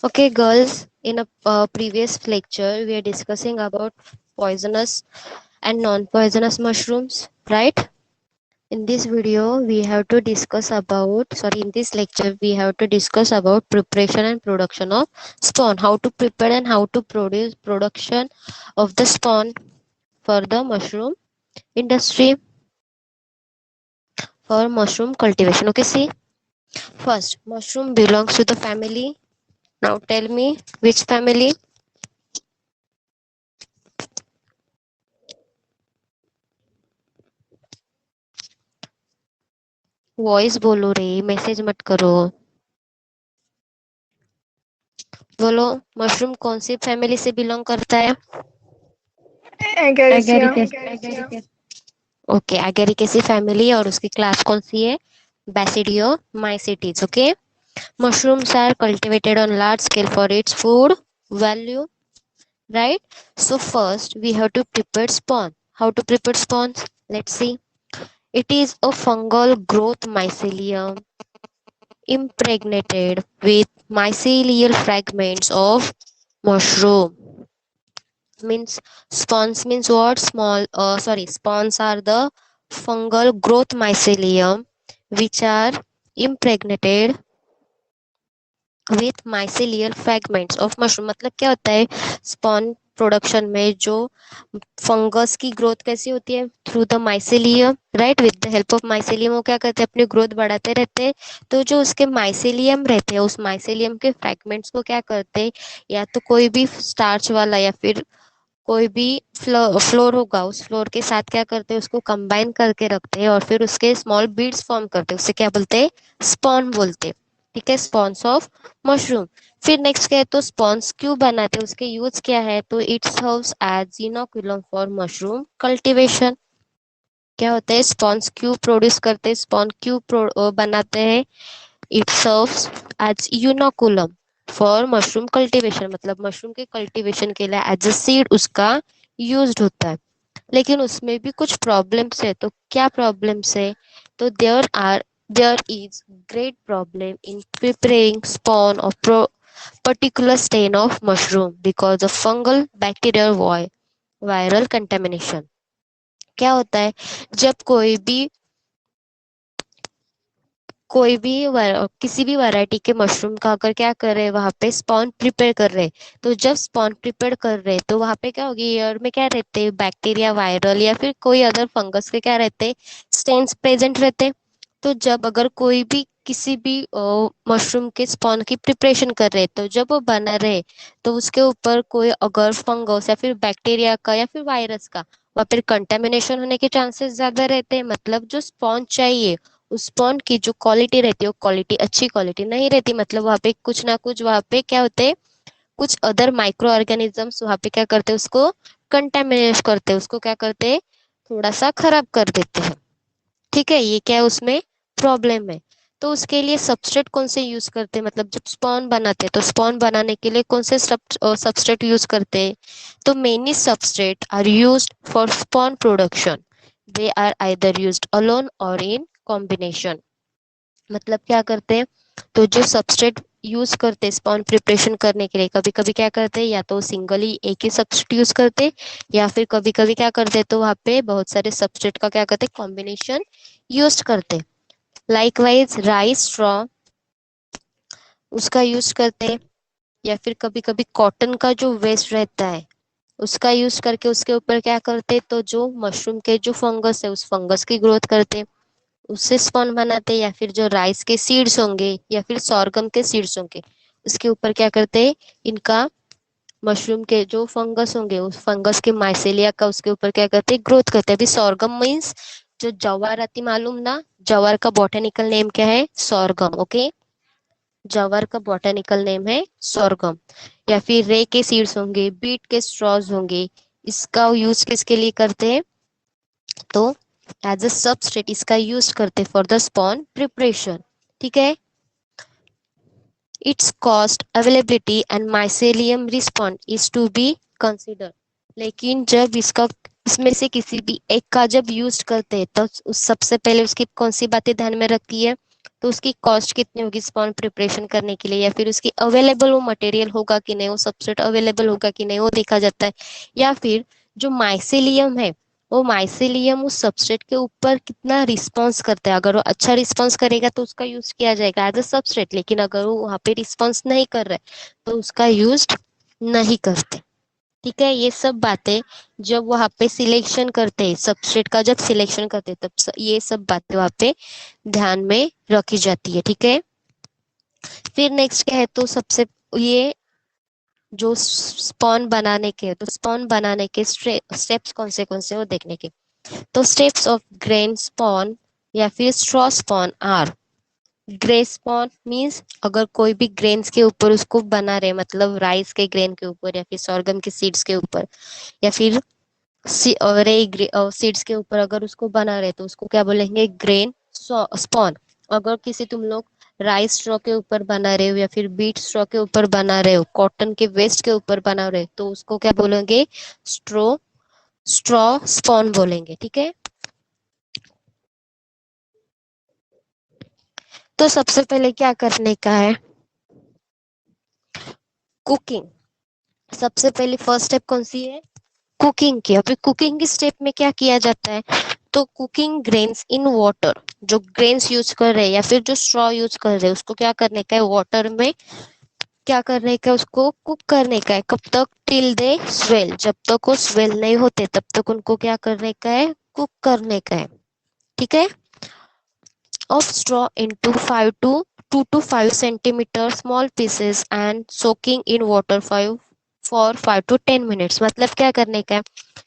Okay, girls, in a previous lecture, we are discussing about poisonous and non-poisonous mushrooms, right? In this video, we have to discuss about, sorry, in this lecture, we have to discuss about preparation and production of spawn, how to prepare and how to produce production of the spawn for the mushroom industry for mushroom cultivation. Okay, see, first, mushroom belongs to the family. Now tell me which family? Voice बोलो रे, message मत करो। बोलो, mushroom कौन सी family से belong करता है? एगेरिसिया। Okay, एगेरिकेसी family और उसकी क्लास कौन सी है? बैसिडियो mycetes. Okay, mushrooms are cultivated on large scale for its food value, right? So first we have to prepare spawn. How to prepare spawns? Let's see. It is a fungal growth mycelium impregnated with mycelial fragments of mushroom. Means spawns means what? Spawns are the fungal growth mycelium which are impregnated with mycelial fragments of mushroom. मतलब क्या होता है spawn production में जो fungus की growth कैसी होती है? Through the mycelium, right? With the help of mycelium वो क्या करते हैं? अपनी ग्रोथ बढ़ाते रहते हैं। तो जो उसके माइसेलियम रहते हैं उस माइसेलियम के फ्रैगमेंट्स को क्या करते हैं? या तो कोई भी स्टार्च वाला या फिर कोई भी फ्लोर होगा, उस फ्लोर के साथ क्या करते हैं? उसको कंबाइन करके रखते हैं और फिर उसके स्मॉल बीड्स फॉर्म करते हैं। उससे क्या बोलते हैं? स्पॉन बोलते हैं। ठीक है, स्पॉन्स ऑफ मशरूम। फिर नेक्स्ट क्या है? तो स्पॉन्स क्यों बनाते हैं, उसके यूज क्या है? तो it serves as inoculum for mushroom cultivation. क्या होता है? स्पॉन्स क्यों प्रोड्यूस करते हैं, स्पॉन क्यों बनाते हैं? It serves as inoculum for mushroom cultivation. मतलब मशरूम के कल्टीवेशन के लिए एज अ सीड उसका यूज्ड होता है। लेकिन उसमें भी कुछ प्रॉब्लम्स है। तो क्या प्रॉब्लम्स है? तो there is great problem in preparing spawn of particular strain of mushroom because of fungal bacterial viral contamination। क्या होता है? जब किसी भी वैरायटी के मशरूम का अगर क्या कर रहे हैं, वहां पे स्पॉन प्रिपेयर कर रहे हैं, तो जब स्पॉन प्रिपेयर कर रहे हैं तो वहां पे क्या होगी? एयर में क्या रहते हैं? बैक्टीरिया, वायरल या फिर कोई अदर फंगस के क्या रहते हैं? स्टेन्स प्रेजेंट रहते हैं। तो जब अगर कोई भी किसी भी मशरूम के स्पॉन की प्रिपरेशन कर रहे हैं, तो जब वो बना रहे तो उसके ऊपर कोई अगर फंगस या फिर बैक्टीरिया का या फिर वायरस का वहाँ पर कंटेमिनेशन होने के चांसेस ज्यादा रहते हैं। मतलब जो स्पॉन चाहिए उस स्पॉन की जो क्वालिटी रहती है वो क्वालिटी अच्छी क्वालिटी नहीं रहती। मतलब वहाँ पे कुछ ना कुछ वहाँ पे क्या होते हैं? कुछ अदर माइक्रो ऑर्गेनिजम्स वहाँ पे क्या करते हैं? उसको कंटेमिनेट करते हैं, उसको क्या करते हैं? थोड़ा सा खराब कर देते हैं। ठीक है, ये क्या है? उसमें प्रॉब्लम है। तो उसके लिए सबस्ट्रेट कौन से यूज करते हैं? मतलब जब स्पॉन बनाते हैं तो स्पॉन बनाने के लिए कौन से सबस्ट्रेट यूज करते हैं? तो many substrate are used for spawn production. They are either used alone और इन कॉम्बिनेशन। मतलब क्या करते हैं? तो जो सबस्ट्रेट यूज करते हैं स्पॉन प्रिपरेशन करने के लिए, कभी कभी क्या करते हैं? या तो सिंगली एक ही सबस्ट्रेट यूज करते हैं या फिर कभी कभी क्या करते हैं? तो वहाँ पे बहुत सारे सबस्ट्रेट का क्या करते हैं? कॉम्बिनेशन यूज करते हैं। लाइकवाइज राइस स्ट्रॉ उसका यूज करते हैं, या फिर कभी कभी कॉटन का जो वेस्ट रहता है उसका यूज करके उसके ऊपर क्या करते हैं? तो जो मशरूम के जो फंगस है उस फंगस की ग्रोथ करते हैं, उससे स्पॉन बनाते हैं। या फिर जो राइस के सीड्स होंगे या फिर सॉर्गम के सीड्स होंगे उसके ऊपर क्या करते हैं? इनका मशरूम के जो फंगस होंगे उस फंगस के माइसेलिया का उसके ऊपर क्या करते हैं? ग्रोथ करते हैं। अभी सॉर्गम मीन्स जो जवार आती, मालूम ना? जवार का बॉटनिकल नेम क्या है? सॉर्गम। ओके, जवार का बॉटनिकल नेम है सॉर्गम। या फिर रे के सीड्स होंगे, बीट के स्ट्रॉज होंगे, इसका यूज किसके लिए करते हैं? तो एज अ सबस्ट्रेट इसका यूज करते फॉर द स्पॉन प्रिपरेशन। ठीक है, it's cost availability and mycelium respond is to be consider. लेकिन जब इसका इसमें से किसी भी एक का जब यूज करते हैं तो उस सबसे पहले उसकी कौन सी बातें ध्यान में रखती है? तो उसकी कॉस्ट कितनी होगी स्पॉन प्रिपरेशन करने के लिए, या फिर उसकी अवेलेबल वो मटेरियल होगा कि नहीं, वो सबस्ट्रेट अवेलेबल होगा कि नहीं, वो देखा जाता है। या फिर जो माइसेलियम है, वो माइसेलियम उस सबस्ट्रेट के ऊपर कितना रिस्पॉन्स करता है। अगर वो अच्छा रिस्पॉन्स करेगा तो उसका यूज किया जाएगा एज अ सबस्ट्रेट, लेकिन अगर वो वहां पे रिस्पॉन्स नहीं कर रहा है तो उसका यूज नहीं करते। ठीक है, ये सब बातें जब वहां पे सिलेक्शन करते हैं, सबस्ट्रेट का जब सिलेक्शन करते हैं, तब ये सब बातें वहां पे ध्यान में रखी जाती है। ठीक है, फिर नेक्स्ट क्या है, तो सबसे ये जो स्पॉन बनाने के, तो स्पॉन बनाने के स्टेप्स कौन से वो देखने के। तो स्टेप्स ऑफ ग्रेन स्पॉन या फिर straw spawn are, grain spawn means अगर कोई भी ग्रेन्स के ऊपर उसको बना रहे, मतलब राइस के ग्रेन के ऊपर या फिर sorghum के सीड्स के ऊपर, या फिर सीड्स के ऊपर अगर उसको बना रहे तो उसको क्या बोलेंगे, ग्रेन स्पॉन। अगर किसी तुम लोग राइस स्ट्रॉ के ऊपर बना रहे हो या फिर बीट स्ट्रॉ के ऊपर बना रहे हो, कॉटन के वेस्ट के ऊपर बना रहे हो, तो उसको क्या बोलेंगे, स्ट्रो स्ट्रॉ स्पॉन बोलेंगे। ठीक है, तो सबसे पहले क्या करने का है, कुकिंग। सबसे पहले फर्स्ट स्टेप कौन सी है, कुकिंग की। अभी कुकिंग की स्टेप में क्या किया जाता है, तो कुकिंग ग्रेन्स इन वाटर, जो ग्रेन्स यूज कर रहे हैं या फिर जो स्ट्रॉ यूज कर रहे हैं उसको क्या करने का है, वाटर में क्या करने का है, उसको कुक करने का है। कब तक, टिल दे स्वेल, जब तक वो स्वेल नहीं होते तब तक उनको क्या करने का है, कुक करने का है। ठीक है, of straw into 5 to 2 to 5 centimeter small pieces and soaking in water 5 for 5 to 10 minutes। मतलब क्या करने का है,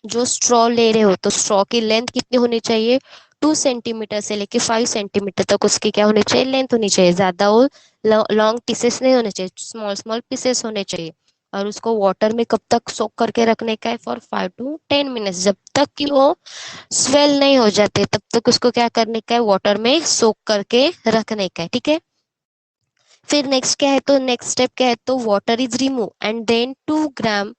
जो स्ट्रॉ ले रहे हो तो स्ट्रॉ की लेंथ कितनी होनी चाहिए, 2 सेंटीमीटर से लेके 5 सेंटीमीटर तक उसकी क्या होनी चाहिए, लेंथ होनी चाहिए। ज्यादा वो लॉन्ग पीसेस नहीं होने चाहिए, स्मॉल स्मॉल पीसेस होने चाहिए। और उसको वाटर में कब तक सोक करके रखने का है, फॉर 5 to 10 मिनट्स, जब तक कि वो स्वेल नहीं हो जाते तब तक उसको क्या करने का है, वाटर में सोक करके रखने का है। ठीक है, फिर नेक्स्ट क्या है, तो नेक्स्ट स्टेप क्या है, तो water is remove and then 2 gram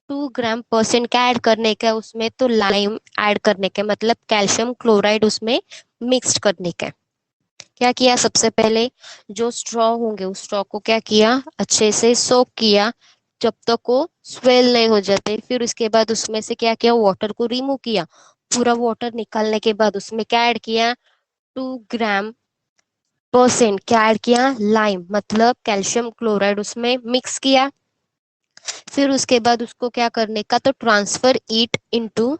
% क्या ऐड करने का है उसमें, तो लाइम ऐड करने का है, मतलब कैल्शियम क्लोराइड उसमें मिक्स करने का है। क्या किया, सबसे पहले जो स्ट्रॉ होंगे उस स्ट्रॉ को क्या किया, अच्छे से सोक किया जब तक वो स्वेल नहीं हो जाते। फिर उसके बाद उसमें से क्या किया, वाटर को रिमूव किया। पूरा वाटर निकालने के बाद उसमें क्या ऐड किया, 2 ग्राम % क्या ऐड किया, लाइम, मतलब कैल्शियम क्लोराइड उसमें मिक्स किया। फिर उसके बाद उसको क्या करने का, तो transfer it into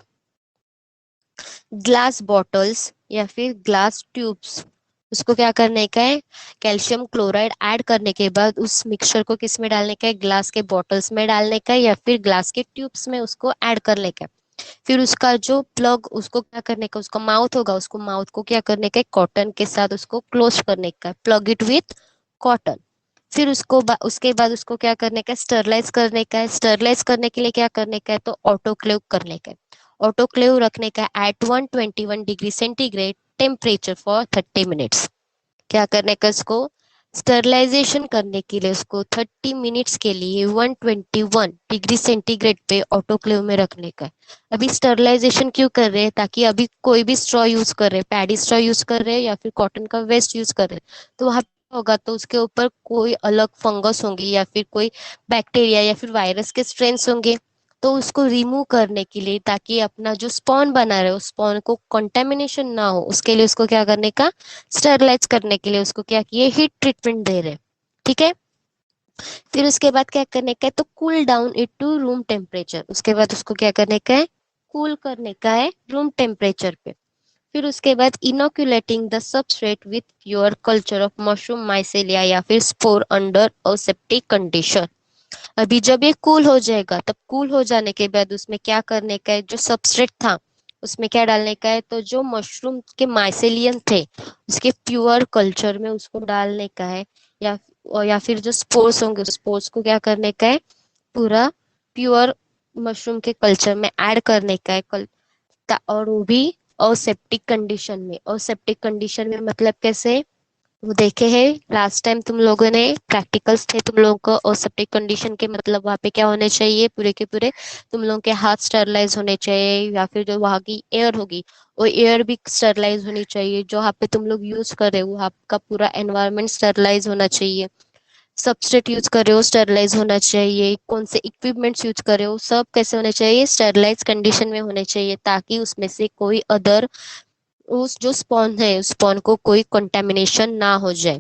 glass bottles या फिर ग्लास ट्यूब्स। उसको क्या करने का है, कैल्शियम क्लोराइड ऐड करने के बाद उस मिक्सचर को किस में डालने का है, ग्लास के बॉटल्स में डालने का है या फिर ग्लास के ट्यूब्स में उसको ऐड करने का है। फिर उसका जो प्लग, उसको क्या करने का, उसका माउथ होगा, उसको माउथ को क्या करने का है, कॉटन के साथ उसको क्लोज करने का है, प्लग इट विथ कॉटन। फिर उसके बाद उसको क्या करने का है, स्टरलाइज करने का है। स्टरलाइज करने के लिए क्या करने का है, तो ऑटोक्लेव करने का है। ऑटोक्लेव रखने का at 121 degree centigrade temperature for 30 minutes. क्या करने का, इसको स्टरलाइजेशन करने के लिए उसको 30 मिनट्स के लिए 121 डिग्री सेंटीग्रेड पे ऑटोक्लेव में रखने का है। अभी स्टरलाइजेशन क्यों कर रहे हैं, ताकि अभी कोई भी स्ट्रॉ यूज कर रहे हैं, पैडी स्ट्रॉ यूज कर रहे हैं या फिर कॉटन का वेस्ट यूज कर रहे हैं, तो वहां होगा तो उसके ऊपर कोई अलग फंगस होंगी या फिर कोई बैक्टीरिया या फिर वायरस के स्ट्रेन्स होंगे, तो उसको रिमूव करने के लिए, ताकि अपना जो स्पॉन बना रहे हो उस स्पॉन को कंटेमिनेशन ना हो, उसके लिए उसको क्या करने का, स्टरलाइज करने के लिए उसको क्या किए, हीट ट्रीटमेंट दे रहे। ठीक है, फिर उसके बाद क्या करने का है, तो cool down it to room temperature. उसके बाद उसको क्या करने का है, कूल करने का है रूम टेम्परेचर पे। फिर उसके बाद inoculating the substrate with pure culture of mushroom mycelia या फिर स्पोर अंडर असेप्टिक कंडीशन। अभी जब ये कूल हो जाएगा, तब कूल हो जाने के बाद उसमें क्या करने का है, जो सबस्ट्रेट था उसमें क्या डालने का है, तो जो मशरूम के माइसेलियन थे उसके प्योर कल्चर में उसको डालने का है, या या फिर जो स्पोर्स होंगे उस स्पोर्स को क्या करने का है, पूरा प्योर मशरूम के कल्चर में ऐड करने का है। और वो भी असेप्टिक कंडीशन में। असेप्टिक कंडीशन में मतलब कैसे, वो देखे हैं लास्ट टाइम तुम लोगों ने, प्रैक्टिकल्स थे तुम लोगों को सेप्टिक कंडीशन के, मतलब वहाँ पे क्या होने चाहिए, पूरे के पूरे तुम लोगों के हाथ स्टरलाइज होने चाहिए, या फिर जो वहाँ की एयर होगी वो एयर भी स्टरलाइज होनी चाहिए, जो वहाँ पे तुम लोग यूज कर रहे हो आपका पूरा एनवायरनमेंट स्टरलाइज होना चाहिए, सबस्ट्रेट यूज कर रहे हो स्टरलाइज होना चाहिए, कौन से इक्विपमेंट्स यूज कर रहे हो सब कैसे होने चाहिए, स्टरलाइज कंडीशन में होने चाहिए, ताकि उसमें से कोई अदर, उस जो स्पॉन है उस स्पॉन को कोई कंटेमिनेशन ना हो जाए।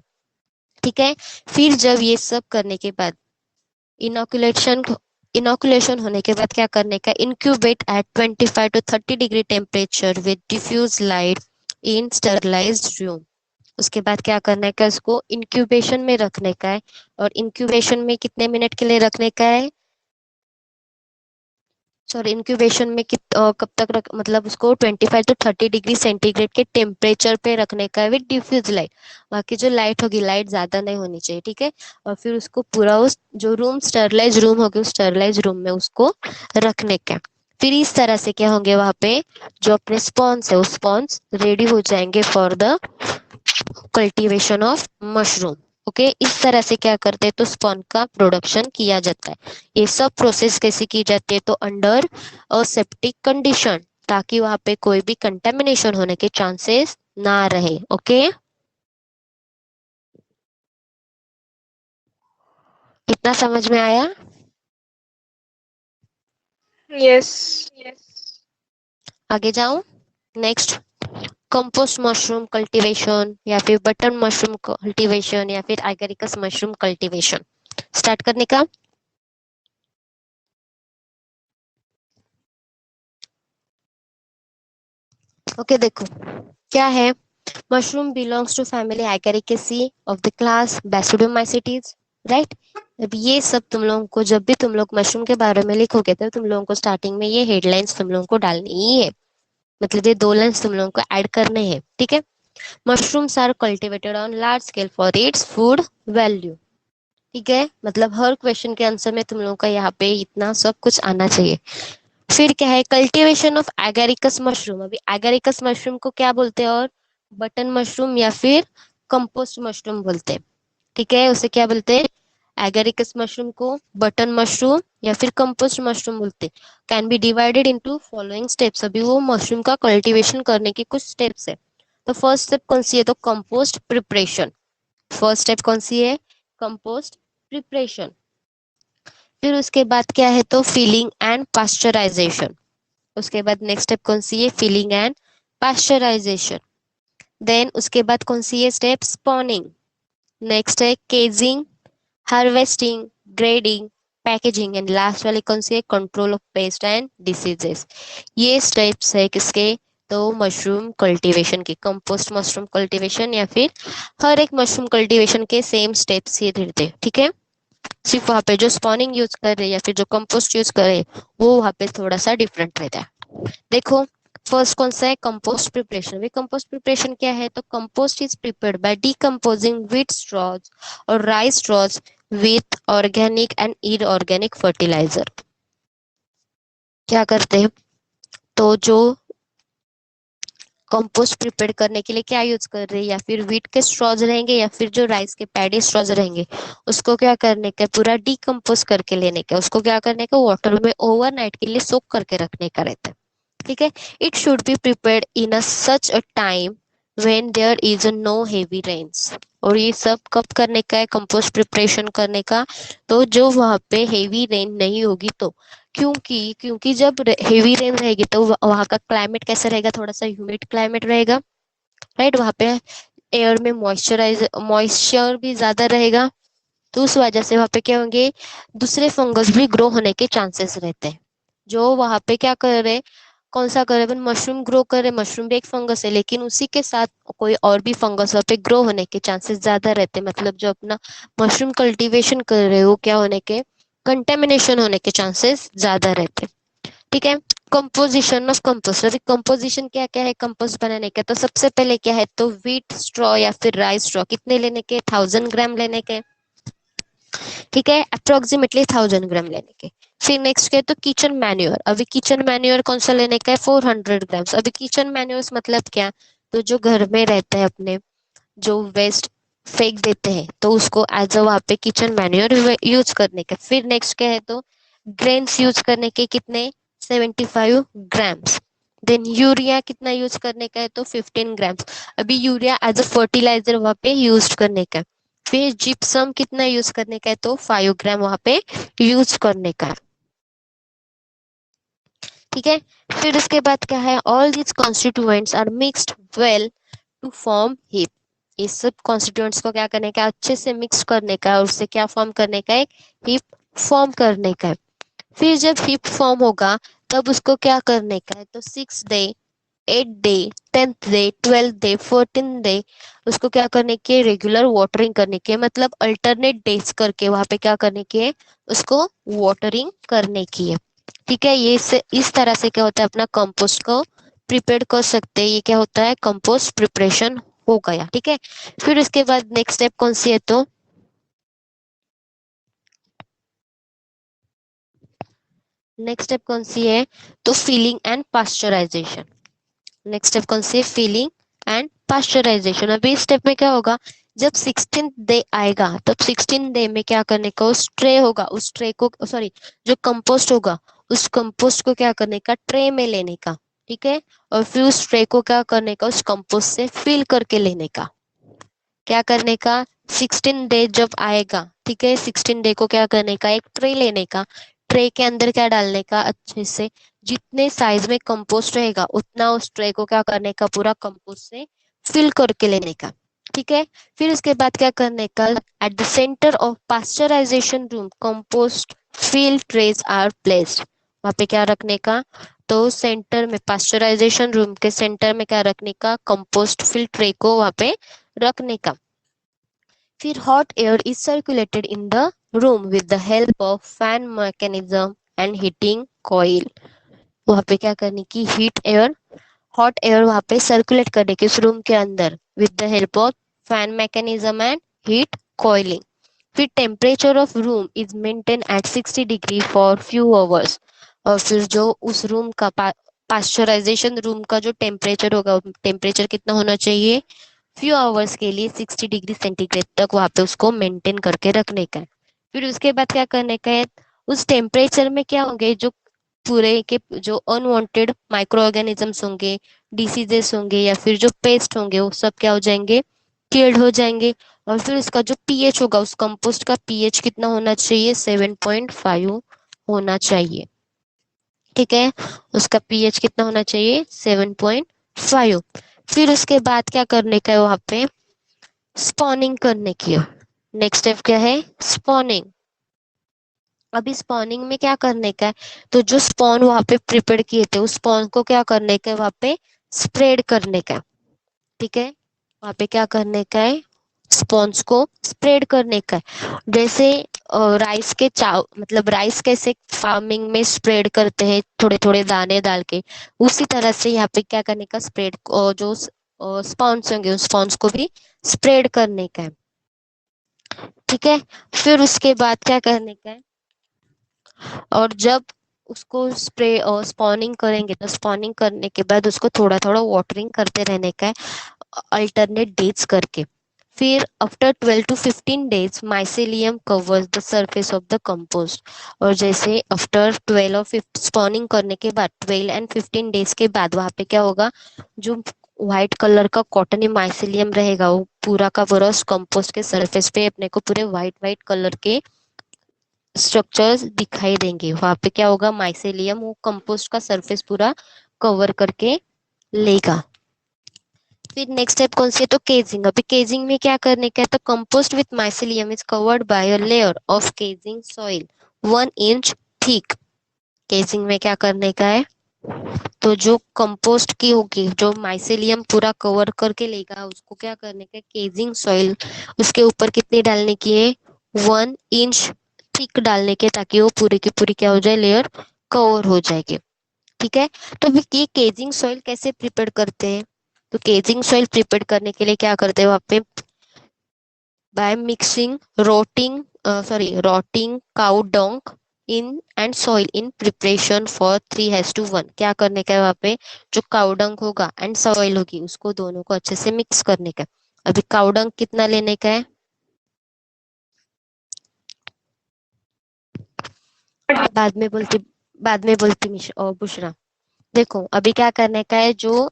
ठीक है। फिर जब ये सब करने के बाद इनोकुलेशन इनोकुलेशन होने के बाद क्या करने का, incubate at 25 to 30 degree temperature with diffuse light in sterilised room. उसके बाद क्या करने का, उसको इंक्यूबेशन में रखने का है, और इंक्यूबेशन में कितने मिनट के लिए रखने का है, सॉरी इंक्यूबेशन में कब तक रख, मतलब उसको 25 to 30 डिग्री सेंटीग्रेड के टेम्परेचर पे रखने का है विद डिफ्यूज लाइट। बाकी जो लाइट होगी, लाइट ज्यादा नहीं होनी चाहिए, ठीक है। और फिर उसको पूरा उस जो रूम स्टरलाइज रूम होगी उस स्टरलाइज रूम में उसको रखने का। फिर इस तरह से क्या होंगे वहां पे, जो अपने स्पॉन्स है वो स्पॉन्स रेडी हो जाएंगे for the cultivation of mushroom. Okay, इस तरह से क्या करते हैं तो स्पॉन का प्रोडक्शन किया जाता है। ये सब प्रोसेस कैसे की जाती है तो अंडर असेप्टिक कंडीशन, ताकि वहां पे कोई भी कंटेमिनेशन होने के चांसेस ना रहे। ओके, इतना समझ में आया? यस। आगे जाऊं? नेक्स्ट, कंपोस्ट मशरूम कल्टीवेशन या फिर बटन मशरूम कल्टीवेशन या फिर एगरिकस मशरूम कल्टीवेशन स्टार्ट करने का। ओके, देखो क्या है, mushroom belongs to family agaricaceae of the class basidiomycetes, right. अब ये सब तुम लोगों को, जब भी तुम लोग मशरूम के बारे में लिखोगे तो तुम लोगों को स्टार्टिंग में ये हेडलाइंस तुम लोगों को डालनी ही है, मतलब ये दो लाइन्स तुम लोगों को ऐड करने हैं, ठीक है। Mushrooms are cultivated on large scale for its food value. ठीक है, मतलब हर क्वेश्चन के आंसर में तुम लोगों का यहाँ पे इतना सब कुछ आना चाहिए। फिर क्या है, कल्टीवेशन ऑफ एगारिकस मशरूम। अभी एगारिकस मशरूम को क्या बोलते हैं, और बटन मशरूम या फिर कंपोस्ट मशरूम बोलते हैं। ठीक है, उसे क्या बोलते हैं, एगारिकस मशरूम को बटन मशरूम या फिर कंपोस्ट मशरूम बोलते हैं। Can be divided into following steps. अभी वो मशरूम का कल्टीवेशन करने की कुछ स्टेप्स है। तो फर्स्ट स्टेप कौन सी है तो कंपोस्ट प्रिपरेशन। फर्स्ट स्टेप कौन सी है, कंपोस्ट प्रिपरेशन। फिर उसके बाद क्या है तो फिलिंग एंड पास्चराइजेशन। उसके बाद नेक्स्ट स्टेप कौन सी है, फिलिंग एंड पास्चराइजेशन। देन उसके बाद कौन सी है स्टेप, स्पॉनिंग। नेक्स्ट है casing, harvesting, grading, packaging, and last वाली कौन सी है, control of pest and diseases. ये स्टेप्स है किसके, तो मशरूम कल्टीवेशन की, कंपोस्ट मशरूम कल्टीवेशन या फिर हर एक मशरूम कल्टीवेशन के सेम स्टेप्स ही रहते हैं, ठीक है। सिर्फ वहाँ पे जो स्पॉनिंग यूज कर रहे हैं या फिर जो कंपोस्ट यूज कर रहे हैं वो वहाँ पे थोड़ा सा डिफरेंट रहता है। देखो फर्स्ट कौन सा है, कंपोस्ट प्रिपरेशन। वे कंपोस्ट प्रिपरेशन क्या है तो compost is prepared by decomposing wheat straws और rice straws with organic and inorganic fertiliser. क्या करते हैं तो जो कंपोस्ट प्रिपेयर करने के लिए क्या यूज कर रहे हैं, या फिर व्हीट के स्ट्रॉज रहेंगे या फिर जो राइस के पैडी स्ट्रॉज रहेंगे, उसको क्या करने का पूरा डिकम्पोज करके लेने का, उसको क्या करने का वाटर में ओवरनाइट के लिए सोक करके रखने का रहता है। ठीक है, it should be prepared in a such a time when there is a no heavy rains. और ये सब कब करने का है कंपोस्ट प्रिपरेशन करने का, तो जो वहां पे हेवी रेन नहीं होगी तो, क्योंकि क्योंकि जब हेवी रेन रहेगी तो वहां का क्लाइमेट कैसा रहेगा, थोड़ा सा ह्यूमिड क्लाइमेट रहेगा, राइट। वहां पे एयर में मॉइस्चर भी ज्यादा रहेगा, तो उस वजह से वहां पे क्या होंगे, दूसरे फंगस भी ग्रो होने के चांसेस रहते हैं। जो वहां पे क्या कर रहे, कौन सा कर रहे हैं, मशरूम ग्रो कर रहे, मशरूम भी एक फंगस है, लेकिन उसी के साथ कोई और भी फंगस वहाँ पे ग्रो होने के चांसेस ज्यादा रहते हैं। मतलब जो अपना मशरूम कल्टीवेशन कर रहे हो क्या होने के, कंटेमिनेशन होने के चांसेस ज्यादा रहते हैं। ठीक है, कंपोजिशन ऑफ कंपोस्ट। अभी कंपोजिशन क्या क्या है कंपोस्ट बनाने का, तो सबसे पहले क्या है तो व्हीट स्ट्रॉ या फिर राइस स्ट्रॉ कितने लेने के, 1000 ग्राम लेने के। ठीक है, अप्रोक्सीमेटली 1000 ग्राम लेने के। फिर नेक्स्ट क्या है तो किचन मैन्योर। अभी किचन मैन्योर कौन सा लेने का है, 400 ग्राम्स। अभी किचन मैन्योर मतलब क्या, तो जो घर में रहता है अपने, जो वेस्ट फेंक देते हैं, तो उसको एज अ वहाँ पे किचन मैन्योर यूज करने का। फिर नेक्स्ट क्या है, तो ग्रेन्स यूज करने के कितने, 75 ग्राम्स। देन यूरिया कितना यूज करने का है, तो 15 ग्राम्स। अभी यूरिया एज अ फर्टिलाइजर वहाँ पे यूज करने का है। फिर जिप्सम कितना यूज करने का है, तो 5 ग्राम वहाँ पे यूज करने का है। ठीक है। फिर उसके बाद क्या है, all these constituents are mixed well to form heap. इस सब कॉन्स्टिट्यूएंट्स को क्या करने का, अच्छे से मिक्स करने का है, और उससे क्या फॉर्म करने का है, एक हीप फॉर्म करने का है। फिर जब हीप फॉर्म होगा तब उसको क्या करने का है, तो 6 day, 8 day, 10th day, 12th day, 14th day उसको क्या करने के, रेगुलर वाटरिंग करने के, मतलब अल्टरनेट डेज करके वहां पे क्या करने की है, उसको वाटरिंग करने की है। ठीक है, ये इस तरह से क्या होता है, अपना कंपोस्ट को प्रिपेयर कर सकते हैं। ये क्या होता है, कंपोस्ट प्रिपरेशन हो गया। ठीक है। फिर उसके बाद नेक्स्ट स्टेप कौन सी है, तो नेक्स्ट स्टेप कौन सी है, तो filling and pasteurisation. Next step कौन सी है, फीलिंग एंड पास्चराइजेशन। अभी इस स्टेप में क्या होगा, जब 16th डे आएगा तब 16th डे में क्या करने का, उस ट्रे होगा, उस ट्रे को, सॉरी, जो कंपोस्ट होगा उस कंपोस्ट को क्या करने का, ट्रे में लेने का। ठीक है। और फिर उस ट्रे को क्या करने का, उस कंपोस्ट से फिल करके लेने का। क्या करने का, 16 डे जब आएगा, ठीक है, 16 डे को क्या करने का, एक ट्रे लेने का। ट्रे के अंदर क्या डालने का, अच्छे से जितने साइज में कंपोस्ट रहेगा उतना उस ट्रे को क्या करने का, पूरा कंपोस्ट से फिल करके लेने का। ठीक है। फिर उसके बाद क्या करने का, at the centre of pasteurisation room compost fill trays are placed. वहां पे क्या रखने का, तो सेंटर में, पास्चराइजेशन रूम के सेंटर में क्या रखने का, कंपोस्ट फिल ट्रे को वहां पे रखने का। फिर hot air is circulated in the room with the help of fan mechanism and heating coil. वहां पे क्या करने की, हीट एयर, हॉट एयर वहां पे सर्कुलेट करने की उस रूम के अंदर with the help of fan mechanism and heat coiling. फिर temperature of room is maintain at 60 degree for few hours. और फिर जो उस रूम का पास्चराइजेशन रूम का जो टेम्परेचर होगा, टेम्परेचर कितना होना चाहिए, फ्यू आवर्स के लिए 60 डिग्री सेंटीग्रेड तक वहां पे उसको मेंटेन करके रखने का है। फिर उसके बाद क्या करने का है, उस टेम्परेचर में क्या होंगे, जो पूरे के जो अनवांटेड माइक्रो ऑर्गेनिजम्स होंगे, डिसीजेस होंगे, या फिर जो पेस्ट होंगे, वो सब क्या हो जाएंगे, किल्ड हो जाएंगे। और फिर उसका जो पीएच होगा, उस कंपोस्ट का पीएच कितना होना चाहिए, 7.5 होना चाहिए। ठीक है, उसका पीएच कितना होना चाहिए, 7.5। फिर उसके बाद क्या करने का है, वहां पे स्पॉनिंग करने की है। नेक्स्ट स्टेप क्या है, स्पॉनिंग। अभी स्पॉनिंग में क्या करने का है, तो जो स्पॉन वहां पे प्रिपेयर किए थे उस स्पॉन को क्या करने का है, वहां पे स्प्रेड करने का है। ठीक है, वहां पे क्या करने का है, स्पॉन्स को स्प्रेड करने का है। जैसे राइस के चाव मतलब राइस कैसे फार्मिंग में स्प्रेड करते हैं थोड़े थोड़े दाने डाल के, उसी तरह से यहाँ पे क्या करने का, स्प्रेड जो स्पॉन्स होंगे उस स्पॉन्स को भी स्प्रेड करने का है। ठीक है। फिर उसके बाद क्या करने का है, और जब उसको स्प्रे और स्पॉनिंग करेंगे तो स्पॉनिंग करने के बाद उसको थोड़ा थोड़ा वाटरिंग करते रहने का है, अल्टरनेट डेज करके। फिर after 12 to 15 days mycelium covers the surface of the compost. और जैसे आफ्टर 12 और 15 स्पॉनिंग करने के बाद 12 and 15 days के बाद वहां पे क्या होगा, जो व्हाइट कलर का कॉटनी माइसेलियम रहेगा वो पूरा का पूरा उस कंपोस्ट के सरफेस पे अपने को पूरे व्हाइट व्हाइट कलर के स्ट्रक्चर्स दिखाई देंगे। वहां पे क्या होगा, माइसेलियम वो कंपोस्ट का सरफेस पूरा कवर करके लेगा। फिर नेक्स्ट स्टेप कौन सी है, तो केजिंग। अभी केजिंग में क्या करने का है, तो compost with mycelium is covered by a layer of casing soil 1 inch thick. Casing में क्या करने का है, तो जो कंपोस्ट की होगी, जो माइसेलियम पूरा कवर करके लेगा, उसको क्या करने का, केजिंग सॉइल उसके ऊपर कितनी डालने की है, 1 इंच थिक डालने के, ताकि वो पूरी की पूरी क्या हो जाए, लेयर कवर हो जाएगी। ठीक है। तो अभी ये केजिंग सॉइल कैसे प्रिपेयर करते हैं, तो केजिंग सॉइल प्रिपेयर करने के लिए क्या करते हैं, वहां पे by mixing rotting cow dung in and soil in preparation for 3:1। क्या करने का है, वहां पे जो काउ डंग होगा एंड सॉइल होगी उसको दोनों को अच्छे से मिक्स करने का। अभी काउडंग कितना लेने का है? बाद में बोलती, बुशरा। देखो अभी क्या करने का है, जो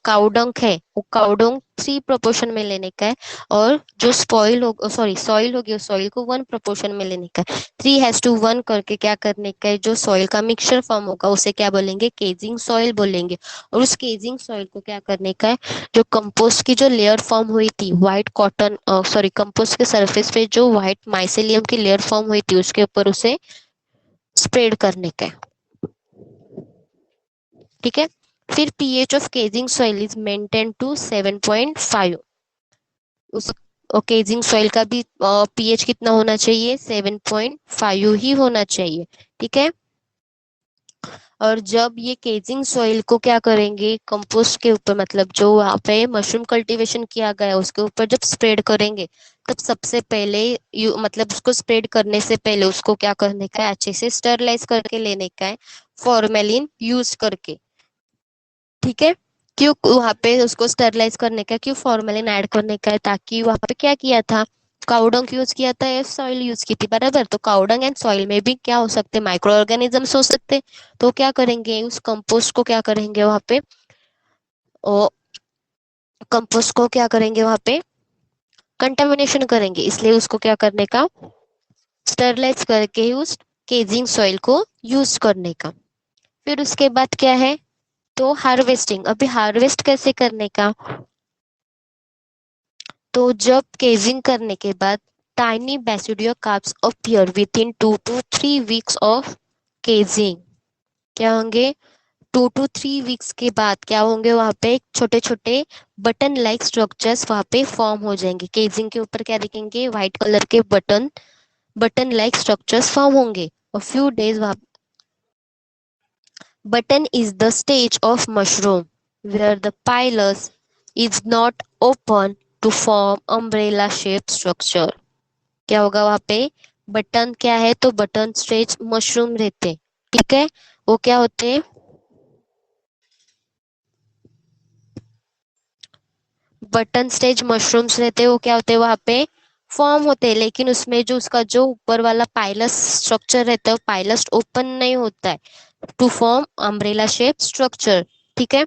काउडंक है वो काउडंक 3 प्रोपोर्शन में लेने का है, और जो स्पॉइल हो सॉरी सॉइल होगी उस सॉइल को 1 प्रोपोर्शन में लेने का है। 3:1 करके क्या करने का है, जो सॉइल का मिक्सचर फॉर्म होगा उसे क्या बोलेंगे, केजिंग सॉइल बोलेंगे। और उस केजिंग सॉइल को क्या करने का है, जो कंपोस्ट की जो लेयर फॉर्म हुई थी व्हाइट कॉटन सॉरी कंपोस्ट के सरफेस पे जो व्हाइट माइसेलियम की लेयर फॉर्म हुई थी उसके ऊपर उसे स्प्रेड करने का है। ठीक है। फिर pH of casing soil is maintain to 7.5। उस केजिंग सॉइल का भी पीएच कितना होना चाहिए, 7.5 ही होना चाहिए। ठीक है। और जब ये केजिंग सॉइल को क्या करेंगे, कंपोस्ट के ऊपर मतलब जो वहाँ पे मशरूम कल्टीवेशन किया गया है उसके ऊपर जब स्प्रेड करेंगे, तब सबसे पहले मतलब उसको स्प्रेड करने से पहले उसको क्या करने का है, अच्छे से स्टरलाइज करके लेने का है, फॉर्मेलिन यूज करके। ठीक है। क्यों वहां पे उसको स्टरलाइज करने का, क्यों फॉर्मेलिन ऐड करने का है, ताकि वहां पे क्या किया था, काउडंग यूज किया था या सॉइल यूज की थी, बराबर। तो काउडंग एंड सॉइल में भी क्या हो सकते, माइक्रो ऑर्गेनिजम्स हो सकते। तो क्या करेंगे, उस कंपोस्ट को क्या करेंगे वहां पे, और कंपोस्ट को क्या करेंगे वहां पे, कंटामिनेशन करेंगे, इसलिए उसको क्या करने का, स्टरलाइज करके ही उस केजिंग सॉइल को यूज करने का। फिर उसके बाद क्या है, तो हार्वेस्टिंग। अभी हार्वेस्ट कैसे करने का, तो जब केजिंग करने के बाद tiny basidiocarps appear within 2 to 3 weeks of casing. क्या होंगे, 2 to 3 weeks के बाद क्या होंगे, वहां पे छोटे छोटे बटन लाइक स्ट्रक्चर्स वहां पे फॉर्म हो जाएंगे। केजिंग के ऊपर क्या दिखेंगे, व्हाइट कलर के button button like structures form होंगे। और फ्यू डेज वहां, button is the stage of mushroom where the pilus is not open to form umbrella shaped structure। क्या होगा वहां पे, बटन क्या है, तो बटन स्टेज मशरूम रहते। ठीक है। वो क्या होते हैं, बटन स्टेज मशरूम्स रहते हैं, वो क्या होते हैं वहां पे फॉर्म होते हैं, लेकिन उसमें जो उसका जो ऊपर वाला पाइलस स्ट्रक्चर रहता है वो पाइलस ओपन नहीं होता है to form umbrella shape structure. ठीक है।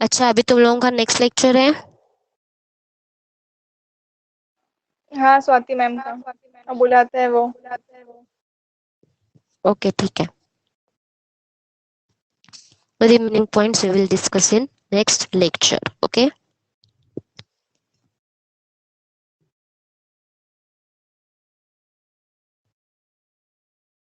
अच्छा अभी तुम लोगों का नेक्स्ट लेक्चर है। हाँ स्वाति मैम का, अब बुलाते हैं वो। ओके ठीक है। Remaining points we will discuss in next lecture. Okay.